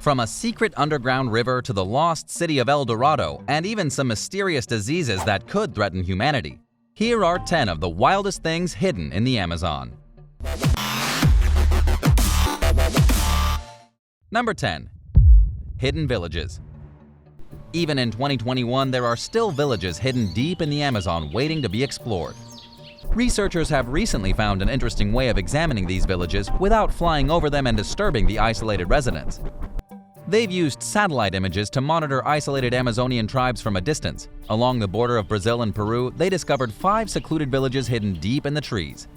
From a secret underground river to the lost city of El Dorado, and even some mysterious diseases that could threaten humanity, here are 10 of the wildest things hidden in the Amazon. Number 10. Hidden villages. Even in 2021, there are still villages hidden deep in the Amazon waiting to be explored. Researchers have recently found an interesting way of examining these villages without flying over them and disturbing the isolated residents. They've used satellite images to monitor isolated Amazonian tribes from a distance. Along the border of Brazil and Peru, they discovered 5 secluded villages hidden deep in the trees.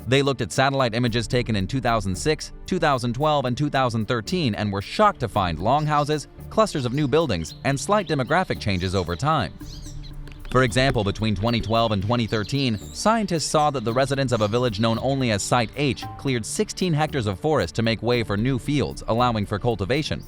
They looked at satellite images taken in 2006, 2012, and 2013 and were shocked to find longhouses, clusters of new buildings, and slight demographic changes over time. For example, between 2012 and 2013, scientists saw that the residents of a village known only as Site H cleared 16 hectares of forest to make way for new fields, allowing for cultivation.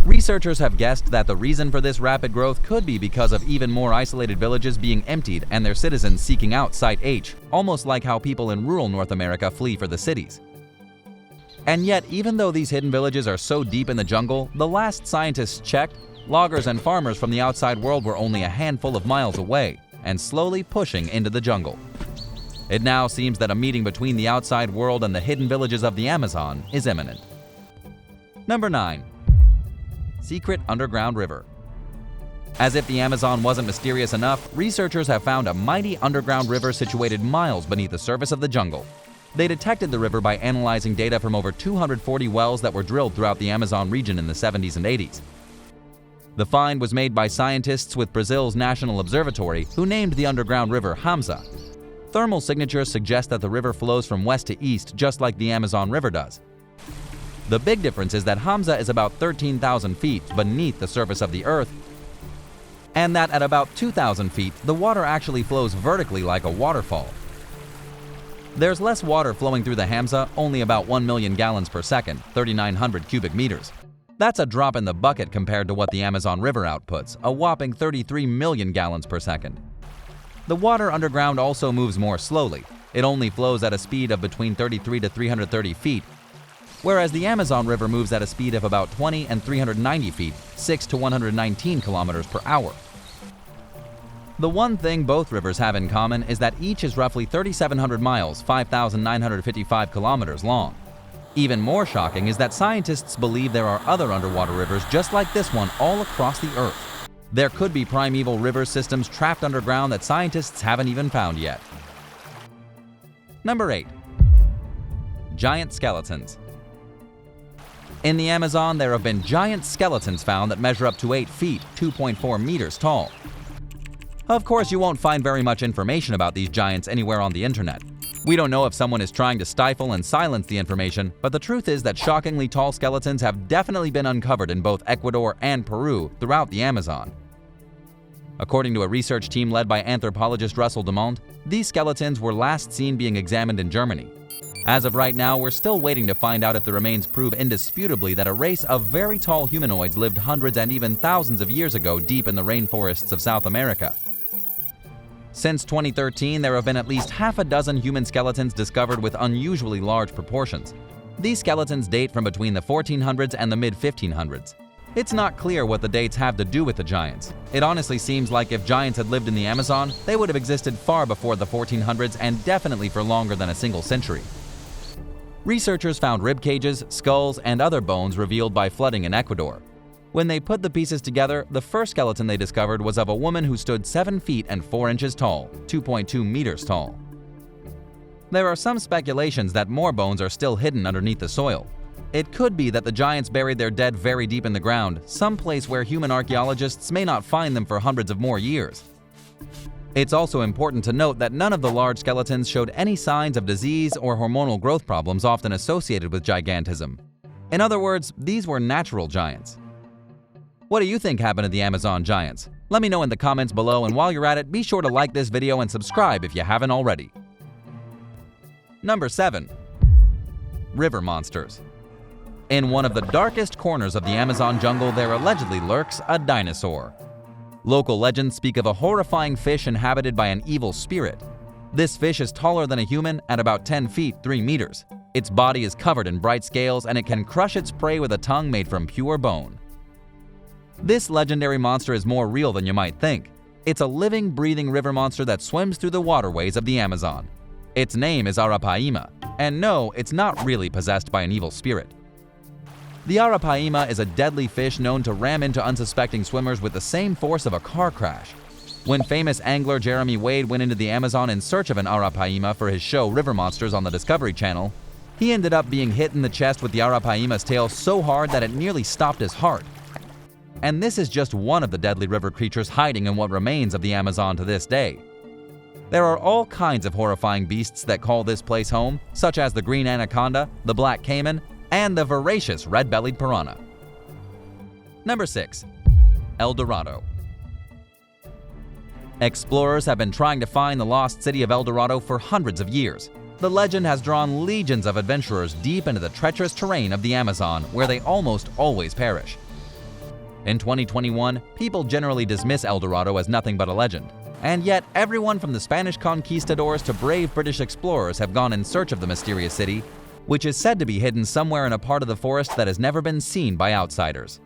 Researchers have guessed that the reason for this rapid growth could be because of even more isolated villages being emptied and their citizens seeking out Site H, almost like how people in rural North America flee for the cities. And yet, even though these hidden villages are so deep in the jungle, the last scientists checked, loggers and farmers from the outside world were only a handful of miles away and slowly pushing into the jungle. It now seems that a meeting between the outside world and the hidden villages of the Amazon is imminent. Number 9. Secret underground river. As if the Amazon wasn't mysterious enough, researchers have found a mighty underground river situated miles beneath the surface of the jungle. They detected the river by analyzing data from over 240 wells that were drilled throughout the Amazon region in the 70s and 80s. The find was made by scientists with Brazil's National Observatory, who named the underground river Hamza. Thermal signatures suggest that the river flows from west to east just like the Amazon River does. The big difference is that Hamza is about 13,000 feet beneath the surface of the Earth, and that at about 2,000 feet, the water actually flows vertically like a waterfall. There's less water flowing through the Hamza, only about 1 million gallons per second, 3,900 cubic meters. That's a drop in the bucket compared to what the Amazon River outputs, a whopping 33 million gallons per second. The water underground also moves more slowly. It only flows at a speed of between 33 to 330 feet, whereas the Amazon River moves at a speed of about 20 and 390 feet, 6 to 119 kilometers per hour. The one thing both rivers have in common is that each is roughly 3,700 miles, 5,955 kilometers long. Even more shocking is that scientists believe there are other underwater rivers just like this one all across the Earth. There could be primeval river systems trapped underground that scientists haven't even found yet. Number 8. Giant skeletons. In the Amazon, there have been giant skeletons found that measure up to 8 feet, 2.4 meters tall. Of course, you won't find very much information about these giants anywhere on the internet. We don't know if someone is trying to stifle and silence the information, but the truth is that shockingly tall skeletons have definitely been uncovered in both Ecuador and Peru throughout the Amazon. According to a research team led by anthropologist Russell Dumont, these skeletons were last seen being examined in Germany. As of right now, we're still waiting to find out if the remains prove indisputably that a race of very tall humanoids lived hundreds and even thousands of years ago deep in the rainforests of South America. Since 2013, there have been at least half a dozen human skeletons discovered with unusually large proportions. These skeletons date from between the 1400s and the mid-1500s. It's not clear what the dates have to do with the giants. It honestly seems like if giants had lived in the Amazon, they would have existed far before the 1400s and definitely for longer than a single century. Researchers found rib cages, skulls, and other bones revealed by flooding in Ecuador. When they put the pieces together, the first skeleton they discovered was of a woman who stood 7 feet and 4 inches tall, 2.2 meters tall. There are some speculations that more bones are still hidden underneath the soil. It could be that the giants buried their dead very deep in the ground, someplace where human archaeologists may not find them for hundreds of more years. It's also important to note that none of the large skeletons showed any signs of disease or hormonal growth problems often associated with gigantism. In other words, these were natural giants. What do you think happened to the Amazon giants? Let me know in the comments below, and while you're at it, be sure to like this video and subscribe if you haven't already. Number 7. River monsters. In one of the darkest corners of the Amazon jungle, there allegedly lurks a dinosaur. Local legends speak of a horrifying fish inhabited by an evil spirit. This fish is taller than a human at about 10 feet, 3 meters. Its body is covered in bright scales and it can crush its prey with a tongue made from pure bone. This legendary monster is more real than you might think. It's a living, breathing river monster that swims through the waterways of the Amazon. Its name is Arapaima, and no, it's not really possessed by an evil spirit. The Arapaima is a deadly fish known to ram into unsuspecting swimmers with the same force of a car crash. When famous angler Jeremy Wade went into the Amazon in search of an Arapaima for his show River Monsters on the Discovery Channel, he ended up being hit in the chest with the Arapaima's tail so hard that it nearly stopped his heart. And this is just one of the deadly river creatures hiding in what remains of the Amazon to this day. There are all kinds of horrifying beasts that call this place home, such as the green anaconda, the black caiman, and the voracious red-bellied piranha. Number 6. El Dorado. Explorers have been trying to find the lost city of El Dorado for hundreds of years. The legend has drawn legions of adventurers deep into the treacherous terrain of the Amazon, where they almost always perish. In 2021, people generally dismiss El Dorado as nothing but a legend. And yet, everyone from the Spanish conquistadors to brave British explorers have gone in search of the mysterious city, which is said to be hidden somewhere in a part of the forest that has never been seen by outsiders.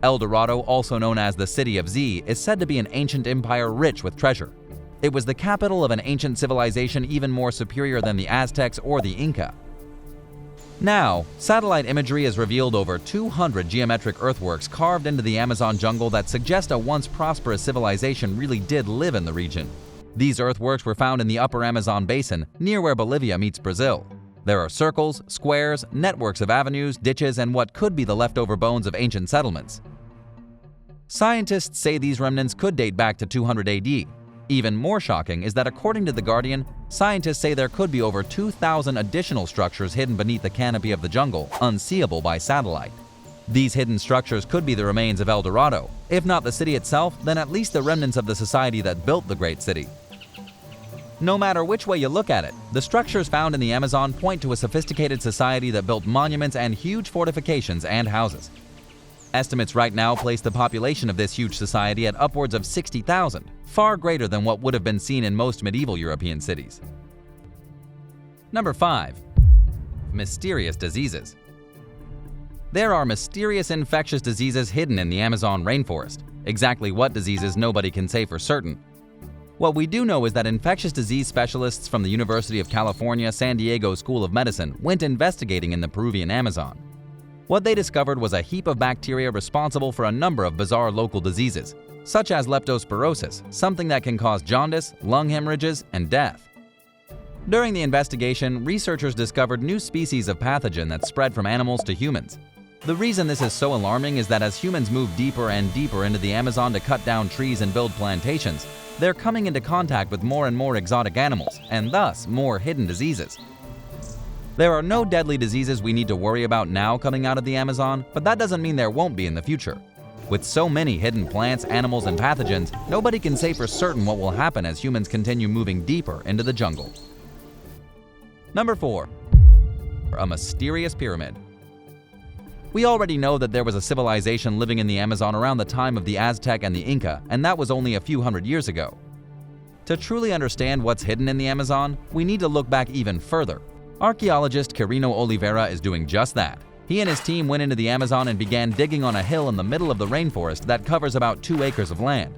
El Dorado, also known as the City of Z, is said to be an ancient empire rich with treasure. It was the capital of an ancient civilization even more superior than the Aztecs or the Inca. Now, satellite imagery has revealed over 200 geometric earthworks carved into the Amazon jungle that suggest a once prosperous civilization really did live in the region. These earthworks were found in the upper Amazon basin, near where Bolivia meets Brazil. There are circles, squares, networks of avenues, ditches, and what could be the leftover bones of ancient settlements. Scientists say these remnants could date back to 200 AD. Even more shocking is that according to The Guardian, scientists say there could be over 2,000 additional structures hidden beneath the canopy of the jungle, unseeable by satellite. These hidden structures could be the remains of El Dorado. If not the city itself, then at least the remnants of the society that built the great city. No matter which way you look at it, the structures found in the Amazon point to a sophisticated society that built monuments and huge fortifications and houses. Estimates right now place the population of this huge society at upwards of 60,000, far greater than what would have been seen in most medieval European cities. Number 5. Mysterious diseases. There are mysterious infectious diseases hidden in the Amazon rainforest. Exactly what diseases nobody can say for certain. What we do know is that infectious disease specialists from the University of California San Diego School of Medicine went investigating in the Peruvian Amazon. What they discovered was a heap of bacteria responsible for a number of bizarre local diseases, such as leptospirosis, something that can cause jaundice, lung hemorrhages, and death. During the investigation, researchers discovered new species of pathogen that spread from animals to humans. The reason this is so alarming is that as humans move deeper and deeper into the Amazon to cut down trees and build plantations, they're coming into contact with more and more exotic animals, and thus more hidden diseases. There are no deadly diseases we need to worry about now coming out of the Amazon, but that doesn't mean there won't be in the future. With so many hidden plants, animals, and pathogens, nobody can say for certain what will happen as humans continue moving deeper into the jungle. Number 4. A mysterious pyramid. We already know that there was a civilization living in the Amazon around the time of the Aztec and the Inca, and that was only a few hundred years ago. To truly understand what's hidden in the Amazon, we need to look back even further. Archaeologist Quirino Oliveira is doing just that. He and his team went into the Amazon and began digging on a hill in the middle of the rainforest that covers about 2 acres of land.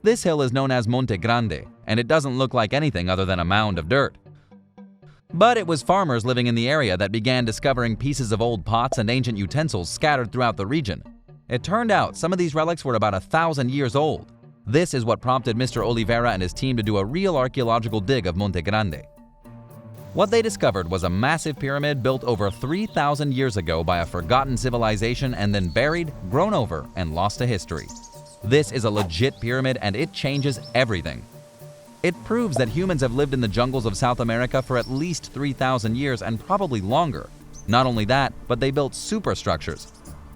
This hill is known as Monte Grande, and it doesn't look like anything other than a mound of dirt. But it was farmers living in the area that began discovering pieces of old pots and ancient utensils scattered throughout the region. It turned out some of these relics were about 1,000 years old. This is what prompted Mr. Oliveira and his team to do a real archaeological dig of Monte Grande. What they discovered was a massive pyramid built over 3,000 years ago by a forgotten civilization and then buried, grown over, and lost to history. This is a legit pyramid and it changes everything. It proves that humans have lived in the jungles of South America for at least 3,000 years and probably longer. Not only that, but they built superstructures.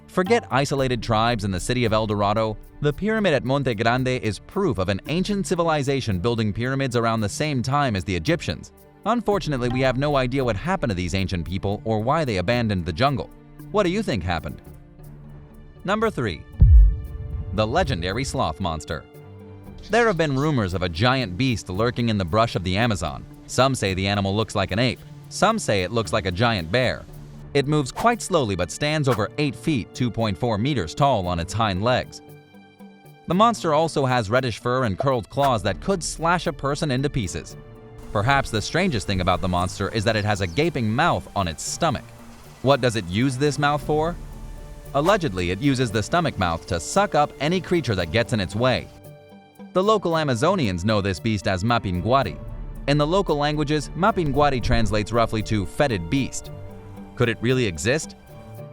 Forget isolated tribes in the city of El Dorado. The pyramid at Monte Grande is proof of an ancient civilization building pyramids around the same time as the Egyptians. Unfortunately, we have no idea what happened to these ancient people or why they abandoned the jungle. What do you think happened? Number 3. The legendary sloth monster. There have been rumors of a giant beast lurking in the brush of the Amazon. Some say the animal looks like an ape. Some say it looks like a giant bear. It moves quite slowly but stands over 8 feet (2.4 meters) tall on its hind legs. The monster also has reddish fur and curled claws that could slash a person into pieces. Perhaps the strangest thing about the monster is that it has a gaping mouth on its stomach. What does it use this mouth for? Allegedly, it uses the stomach mouth to suck up any creature that gets in its way. The local Amazonians know this beast as Mapinguari. In the local languages, Mapinguari translates roughly to fetid beast. Could it really exist?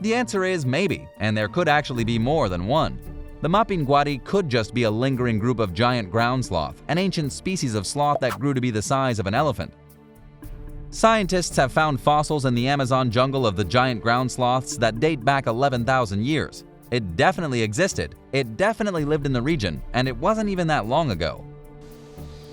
The answer is maybe, and there could actually be more than one. The Mapinguari could just be a lingering group of giant ground sloth, an ancient species of sloth that grew to be the size of an elephant. Scientists have found fossils in the Amazon jungle of the giant ground sloths that date back 11,000 years. It definitely existed, it definitely lived in the region, and it wasn't even that long ago.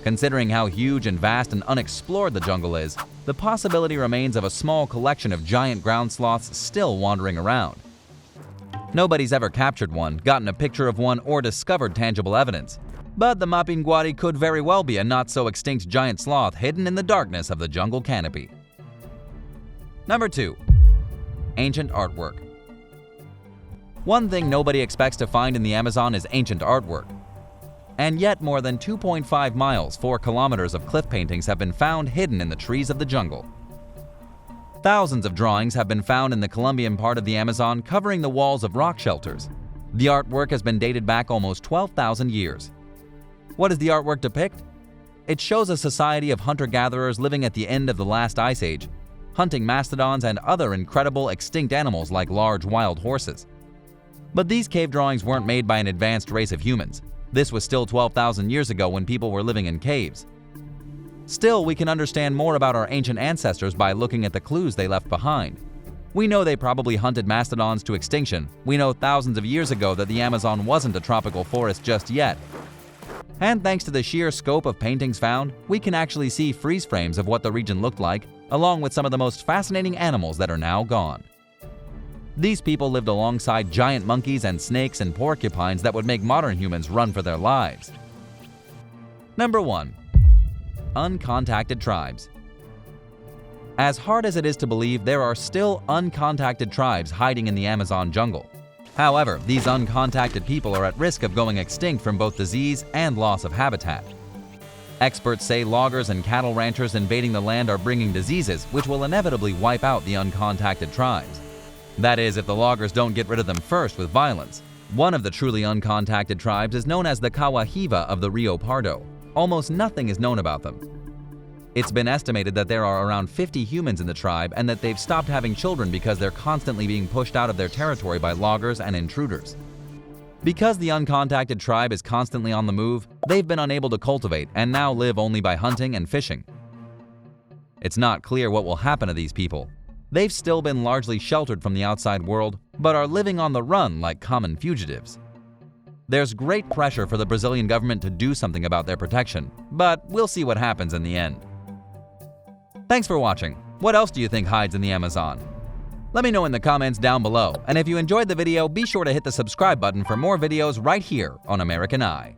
Considering how huge and vast and unexplored the jungle is, the possibility remains of a small collection of giant ground sloths still wandering around. Nobody's ever captured one, gotten a picture of one, or discovered tangible evidence. But the Mapinguari could very well be a not-so-extinct giant sloth hidden in the darkness of the jungle canopy. Number 2. Ancient artwork. One thing nobody expects to find in the Amazon is ancient artwork. And yet more than 2.5 miles, 4 kilometers of cliff paintings have been found hidden in the trees of the jungle. Thousands of drawings have been found in the Colombian part of the Amazon covering the walls of rock shelters. The artwork has been dated back almost 12,000 years. What does the artwork depict? It shows a society of hunter-gatherers living at the end of the last ice age, hunting mastodons and other incredible extinct animals like large wild horses. But these cave drawings weren't made by an advanced race of humans. This was still 12,000 years ago when people were living in caves. Still, we can understand more about our ancient ancestors by looking at the clues they left behind. We know they probably hunted mastodons to extinction. We know thousands of years ago that the Amazon wasn't a tropical forest just yet. And thanks to the sheer scope of paintings found, we can actually see freeze frames of what the region looked like, along with some of the most fascinating animals that are now gone. These people lived alongside giant monkeys and snakes and porcupines that would make modern humans run for their lives. Number 1. Uncontacted Tribes. As hard as it is to believe, there are still uncontacted tribes hiding in the Amazon jungle. However, these uncontacted people are at risk of going extinct from both disease and loss of habitat. Experts say loggers and cattle ranchers invading the land are bringing diseases which will inevitably wipe out the uncontacted tribes. That is, if the loggers don't get rid of them first with violence. One of the truly uncontacted tribes is known as the Kawahiva of the Rio Pardo. Almost nothing is known about them. It's been estimated that there are around 50 humans in the tribe and that they've stopped having children because they're constantly being pushed out of their territory by loggers and intruders. Because the uncontacted tribe is constantly on the move, they've been unable to cultivate and now live only by hunting and fishing. It's not clear what will happen to these people. They've still been largely sheltered from the outside world, but are living on the run like common fugitives. There's great pressure for the Brazilian government to do something about their protection, but we'll see what happens in the end. Thanks for watching. What else do you think hides in the Amazon? Let me know in the comments down below, and if you enjoyed the video, be sure to hit the subscribe button for more videos right here on American Eye.